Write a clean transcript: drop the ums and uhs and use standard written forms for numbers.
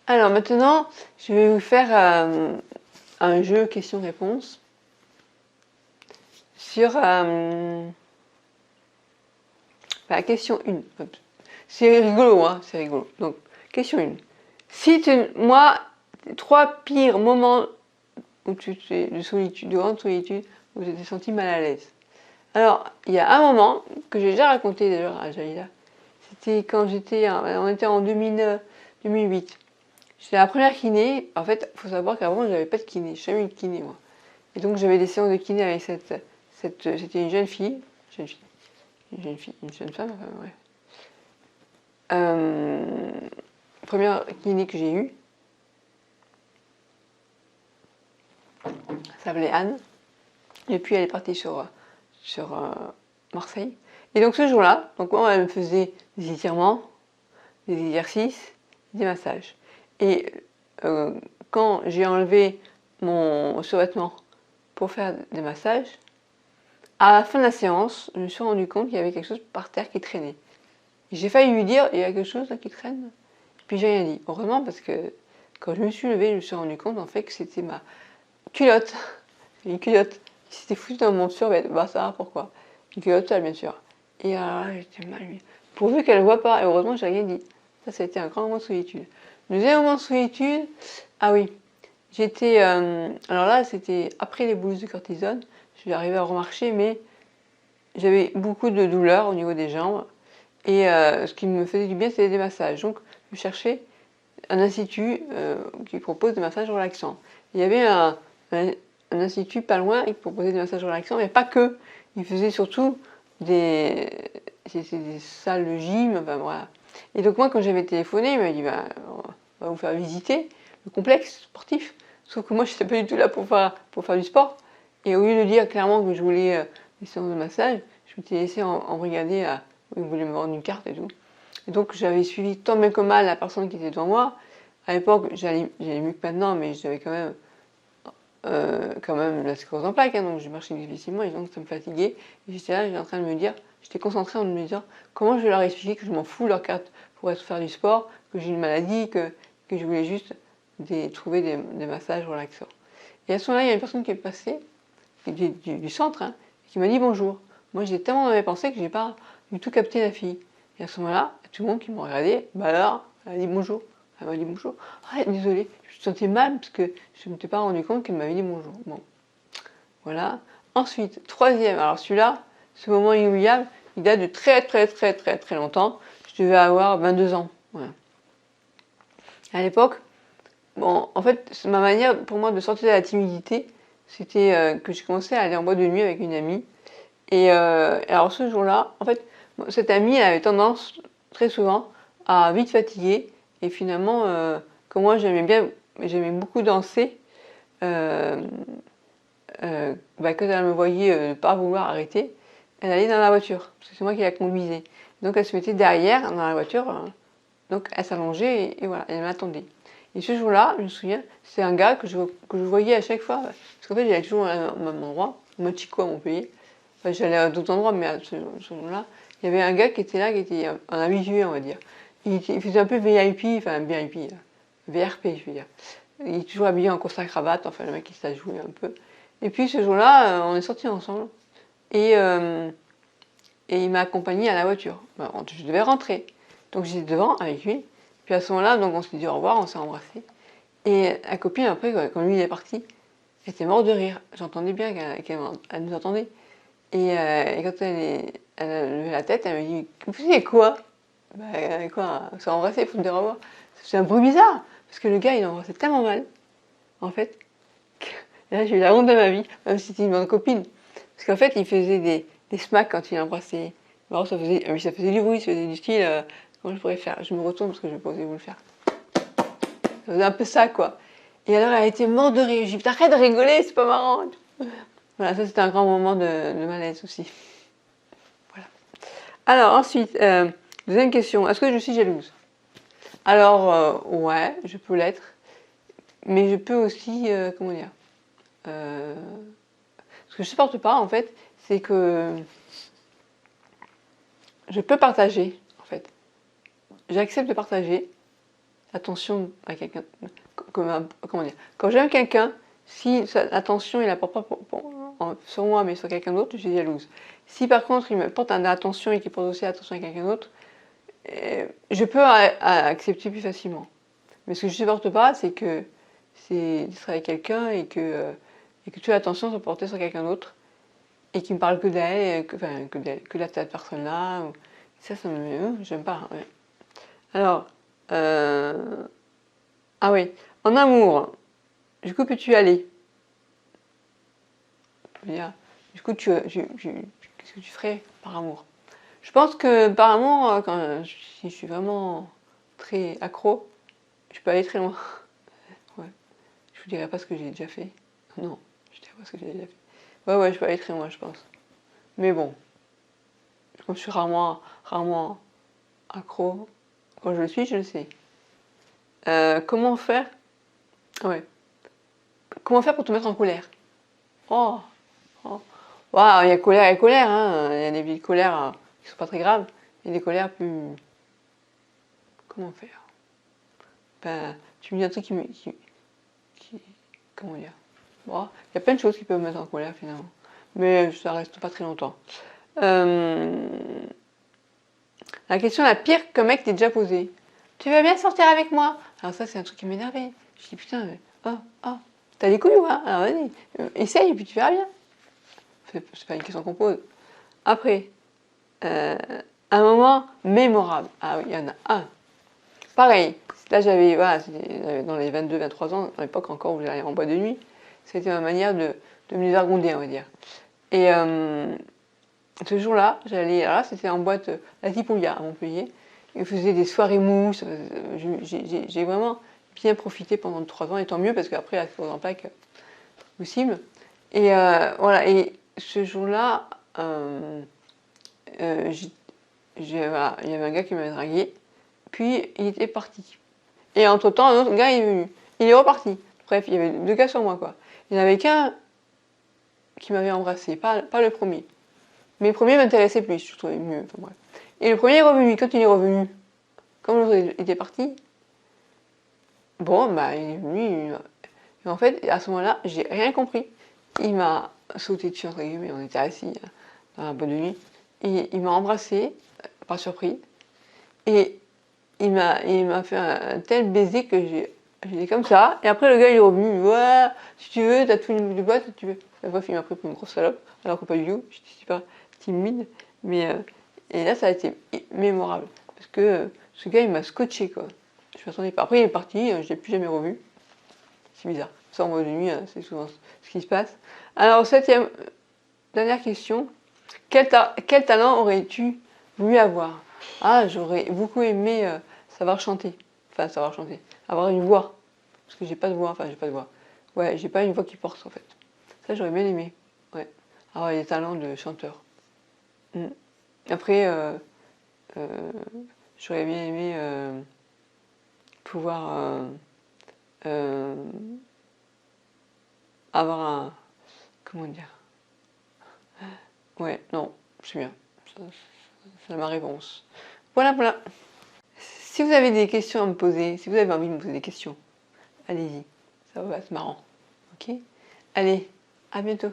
Alors maintenant, je vais vous faire un jeu questions-réponses sur la question 1. C'est rigolo, hein, c'est rigolo. Donc, question 1. Moi, 3 pires moments où de solitude, de grande solitude, où tu t'es senti mal à l'aise. Alors, il y a un moment que j'ai déjà raconté d'ailleurs à Jaïla. C'était quand on était en 2008. J'étais la première kiné. En fait, il faut savoir qu'avant, je n'avais pas de kiné. Je n'avais jamais eu de kiné, moi. Et donc, j'avais des séances de kiné avec c'était une jeune fille. Une jeune femme, enfin, ouais. Première kiné que j'ai eue. Elle s'appelait Anne. Et puis, elle est partie sur Marseille. Et donc, ce jour-là, moi, elle me faisait des étirements, des exercices, des massages. Et quand j'ai enlevé mon survêtement pour faire des massages, à la fin de la séance, je me suis rendu compte qu'il y avait quelque chose par terre qui traînait. J'ai failli lui dire, il y a quelque chose là qui traîne. Puis j'ai rien dit. Heureusement parce que quand je me suis levée, je me suis rendu compte en fait que c'était ma culotte. Une culotte qui s'était foutue dans mon survêtement. Bah ça, pourquoi? Une culotte sale bien sûr. Et alors là, j'étais mal. Pourvu qu'elle ne voit pas. Et heureusement, j'ai rien dit. Ça a été un grand moment de solitude. Deuxième moment de solitude, ah oui, j'étais. Alors là, c'était après les boules de cortisone. Je suis arrivée à remarcher, mais j'avais beaucoup de douleurs au niveau des jambes. Et ce qui me faisait du bien, c'était des massages. Donc, je cherchais un institut qui propose des massages relaxants. Il y avait un institut pas loin qui proposait des massages relaxants, mais pas que. Il faisait surtout c'était des salles de gym, enfin voilà. Et donc moi, quand j'avais téléphoné, il m'a dit, on va vous faire visiter le complexe sportif. Sauf que moi, je n'étais pas du tout là pour faire du sport. Et au lieu de dire clairement que je voulais des séances de massage, je m'étais laissé embrigader à... Ils voulaient me vendre une carte et tout. Et donc j'avais suivi tant bien que mal la personne qui était devant moi. À l'époque, j'allais mieux que maintenant, mais j'avais quand même la sclérose en plaques, hein, donc je marchais difficilement et donc ça me fatiguait. Et j'étais là, j'étais en train de me dire, j'étais concentrée en me disant comment je vais leur expliquer que je m'en fous leur carte pour faire du sport, que j'ai une maladie, que je voulais juste trouver des massages relaxants. Et à ce moment-là, il y a une personne qui est passée, du centre, hein, qui m'a dit bonjour. Moi, j'ai tellement dans mes pensées que j'ai pas du tout capté la fille. Et à ce moment-là, tout le monde qui m'a regardé, bah alors, elle a dit bonjour. Elle m'a dit bonjour. Ah, désolée, je me sentais mal parce que je ne m'étais pas rendu compte qu'elle m'avait dit bonjour. Bon, voilà. Ensuite, troisième, alors celui-là, ce moment inoubliable, il date de très longtemps. Je devais avoir 22 ans. Voilà. À l'époque, bon, en fait, ma manière pour moi de sortir de la timidité, c'était que je commençais à aller en boîte de nuit avec une amie. Et alors ce jour-là, en fait, cette amie, elle avait tendance très souvent à vite fatiguer. Et finalement, comme moi j'aimais beaucoup danser, quand elle me voyait ne pas vouloir arrêter, elle allait dans la voiture, parce que c'est moi qui la conduisais. Donc elle se mettait derrière dans la voiture, donc elle s'allongeait et voilà, elle m'attendait. Et ce jour-là, je me souviens, c'est un gars que je voyais à chaque fois, parce qu'en fait j'allais toujours au même endroit, au Mochico à Montpellier. Enfin, j'allais à d'autres endroits, mais à ce jour-là, il y avait un gars qui était là, qui était un habitué, on va dire. Il faisait un peu VIP, enfin VIP, VRP, je veux dire. Il est toujours habillé en costard cravate, enfin le mec il s'est joué un peu. Et puis ce jour-là, on est sortis ensemble et il m'a accompagné à la voiture. Je devais rentrer. Donc j'étais devant avec lui. Puis à ce moment-là, donc on s'est dit au revoir, on s'est embrassés. Et la copine, après, quand lui il est parti, elle était morte de rire. J'entendais bien qu'elle nous entendait. Et quand elle a levé la tête, elle me dit vous faisiez quoi? Quoi, on s'est embrassés, il faut me dire au revoir. C'est un bruit bizarre, parce que le gars il embrassait tellement mal, en fait. Et là j'ai eu la honte de ma vie, même si c'était une bonne copine. Parce qu'en fait il faisait des smacks quand il embrassait. Alors ça faisait du bruit, ça faisait du style, comment je pourrais faire? Je me retourne parce que je vais pas oser vous le faire. Ça faisait un peu ça quoi. Et alors elle a été morte de rire, j'ai dit arrête de rigoler, c'est pas marrant. Voilà, ça c'était un grand moment de malaise aussi. Voilà. Alors ensuite, deuxième question, est-ce que je suis jalouse? Alors ouais, je peux l'être, mais je peux aussi, comment dire, ce que je supporte pas en fait, c'est que je peux partager en fait. J'accepte de partager, l'attention à quelqu'un, comment dire, quand j'aime quelqu'un, si l'attention il la porte pas sur moi mais sur quelqu'un d'autre, je suis jalouse. Si par contre il me porte de l'attention et qu'il porte aussi l'attention à quelqu'un d'autre, je peux accepter plus facilement. Mais ce que je supporte pas, c'est que d'être avec quelqu'un et que toute l'attention soit portée sur quelqu'un d'autre et qui me parle que d'elle, que de cette personne-là. Ça me j'aime pas. Ouais. Alors, ah oui, en amour, du coup, peux-tu aller? Du coup, qu'est-ce que tu ferais par amour? Je pense que par amour, si je suis vraiment très accro, je peux aller très loin. Ouais. Je vous dirai pas ce que j'ai déjà fait. Non, je dirai pas ce que j'ai déjà fait. Ouais, je peux aller très loin, je pense. Mais bon, comme je suis rarement accro, quand je le suis, je le sais. Comment faire? Ouais. Comment faire pour te mettre en colère? Oh, oh. Waouh, il y a colère et colère, hein. Il y a des petites colères qui sont pas très graves, et des colères plus. Comment faire? Ben, tu me dis un truc comment dire? Bon, il y a plein de choses qui peuvent me mettre en colère finalement, mais ça reste pas très longtemps. La question la pire qu'un mec t'ait déjà posée. Tu veux bien sortir avec moi? Alors ça c'est un truc qui m'énervait. Je dis putain, mais t'as des couilles ou pas? Alors vas-y, essaye et puis tu verras bien. C'est pas une question qu'on pose. Après, un moment mémorable. Ah oui, il y en a un. Pareil, là j'avais dans les 22-23 ans, à l'époque encore où j'allais en boîte de nuit, c'était ma manière de me les argonder, on va dire. Et ce jour-là, alors là c'était en boîte La Tipouilla à Montpellier. Ils faisaient des soirées mousses. J'ai vraiment bien profité pendant 3 ans, et tant mieux parce qu'après la foudre en plaque, possible. Et voilà, et ce jour-là, il y avait un gars qui m'avait dragué, puis il était parti. Et entre-temps, un autre gars est venu. Il est reparti. Bref, il y avait 2 gars sur moi, quoi. Il n'y en avait qu'un qui m'avait embrassé, pas le premier. Mais le premier m'intéressait plus, je trouvais mieux. Enfin, bref. Et le premier est revenu. Quand il est revenu, comme l'autre était parti, bon, bah, il est venu. Et en fait, à ce moment-là, j'ai rien compris. Il m'a sauté dessus, entre guillemets, on était assis dans la boîte de nuit. Et il m'a embrassé, par surprise. Et il m'a fait un tel baiser que j'étais comme ça. Et après, le gars, il est revenu. Ouais, si tu veux, t'as tout une boîte, si tu veux. Bref, il m'a pris pour une grosse salope. Alors que pas du tout, j'étais super timide. Mais, et là, ça a été mémorable. Parce que ce gars, il m'a scotché, quoi. Je m'attendais pas. Après, il est parti, je l'ai plus jamais revu. C'est bizarre. Ça, en mode de nuit, c'est souvent ce qui se passe. Alors, dernière question. Quel talent aurais-tu voulu avoir? Ah, j'aurais beaucoup aimé savoir chanter. Enfin, savoir chanter. Avoir une voix. Parce que j'ai pas de voix. Enfin, j'ai pas de voix. Ouais, j'ai pas une voix qui porte, en fait. Ça, j'aurais bien aimé. Ouais. Avoir des talents de chanteur. Après, j'aurais bien aimé pouvoir avoir un. Comment dire? Ouais, non, c'est bien. C'est ma réponse. Voilà. Si vous avez des questions à me poser, si vous avez envie de me poser des questions, allez-y. Ça va être marrant. Ok? Allez, à bientôt.